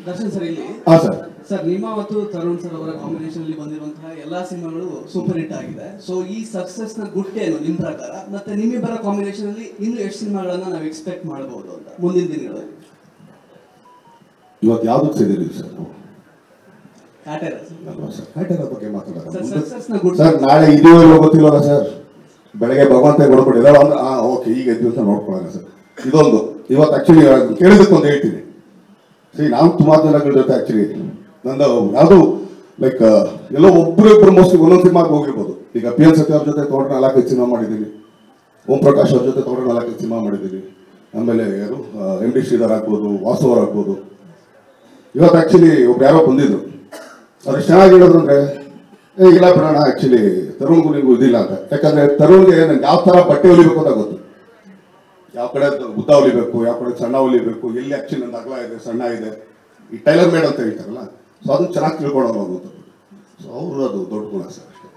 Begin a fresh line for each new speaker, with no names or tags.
Darshan sir ಇಲ್ಲಿ sir ನಿಮ್ಮ ಮತ್ತು ತರುಣ್ ಸರ್ ಅವರ ಕಾಂಬಿನೇಷನ್ ಅಲ್ಲಿ ಬಂದಿರುವಂತಹ ಎಲ್ಲಾ ಸಿನಿಮಾಗಳು ಸೂಪರ್ ಹಿಟ್ ಆಗಿದೆ. ಸೊ ಈ ಸಕ್ಸಸ್ ನ ಗುಟ್ಟೇನು ನಿಮ್ ಪ್ರಕಾರ? ಮತ್ತೆ ನಿಮ್ಮಿಬ್ಬರ ಕಾಂಬಿನೇಷನ್ ಅಲ್ಲಿ ಇನ್ನು ಎಷ್ಟು ಸಿನಿಮಾಗಳನ್ನ ನಾವು ಎಕ್ಸ್ಪೆಕ್ಟ್ ಮಾಡಬಹುದು ಅಂತ ಮುಂದಿನ ದಿನಗಳಲ್ಲಿ?
ಇವತ್ತು ಯಾವ್ದು ಸೇರಿದ್ರಿ ಸರ್?
ಕಾಟೇರ
ಬಗ್ಗೆ ಮಾತಾಡೋಣ
ಸರ್.
ನಾಳೆ ಇದುವರೆಗೂ ಗೊತ್ತಿಲ್ವಲ್ಲ ಸರ್? ಬೆಳಗ್ಗೆ ಭಗವಂತ ನೋಡ್ಕೊಂಡಿದ್ದಾರೆ ಅಂದ್ರೆ ಓಕೆ ಈಗ ಎದ್ದು ಅಂತ ನೋಡ್ಕೊಳ್ಳೋಣ ಸರ್. ಇದೊಂದು ಇವತ್ತು ಆಕ್ಚುಲಿ ಕೇಳಿದಕ್ಕೊಂದು ಹೇಳ್ತೀನಿ. ಸರಿ, ನಾವು ತುಂಬಾ ಜನಗಳ ಜೊತೆ ಆಕ್ಚುಲಿ ನಂದು ಯಾವುದು ಲೈಕ್ ಎಲ್ಲೋ ಒಬ್ಬರು ಮೋಸ್ಟ್ಲಿ ಒಂದೊಂದು ಸಿನಿಮಾಗೆ ಹೋಗಿರ್ಬೋದು. ಈಗ ಪಿ ಎನ್ ಸತ್ಯ ಅವ್ರ ಜೊತೆ ತಗೊಂಡ್ರೆ 4-5 ಸಿನಿಮಾ ಮಾಡಿದ್ದೀನಿ. ಓಂ ಪ್ರಕಾಶ್ ಅವ್ರ ಜೊತೆ ತಗೊಂಡ್ರೆ 4-5 ಸಿನಿಮಾ ಮಾಡಿದ್ದೀನಿ. ಆಮೇಲೆ ಯಾರು MD ಶ್ರೀಧರ್ ಆಗ್ಬೋದು, ವಾಸು ಅವ್ರು ಆಗ್ಬೋದು. ಇವತ್ತು ಆಕ್ಚುಲಿ ಒಬ್ರು ಯಾರೋ ಬಂದಿದ್ರು, ಅವ್ರು ಎಷ್ಟು ಚೆನ್ನಾಗಿ ಹೇಳಿದ್ರು ಅಂದ್ರೆ ಇಲ್ಲ ಬಿಡೋಣ ಆಕ್ಚುಲಿ ತರುಣ್ಗೂ ನಿಂಗೂ ಇದಿಲ್ಲ ಅಂತ. ಯಾಕಂದ್ರೆ ತರುಣ್ಗೆ ನಂಗೆ ಯಾವ ತರ ಬಟ್ಟೆ ಹೊಲಿಬೇಕು ಅಂತ ಗೊತ್ತು. ಯಾವ ಕಡೆ ಉದ್ದ ಹೊಲಿಬೇಕು, ಯಾವ ಕಡೆ ಸಣ್ಣ ಹೊಲಿಬೇಕು, ಎಲ್ಲಿ ಆಕ್ಚುಲಿ ನಂದು ಅಗಲ ಇದೆ, ಸಣ್ಣ ಇದೆ, ಈ ಟೈಲರ್ ಮೇಡ್ ಅಂತ ಹೇಳ್ತಾರಲ್ಲ, ಸೊ ಅದನ್ನ ಚೆನ್ನಾಗಿ ತಿಳ್ಕೊಳ್ಳೋರು ಅಂತ. ಸೊ ಅವರು ಅದು ದೊಡ್ಡ ಗುಣ ಸರ್. ಅಷ್ಟೇ.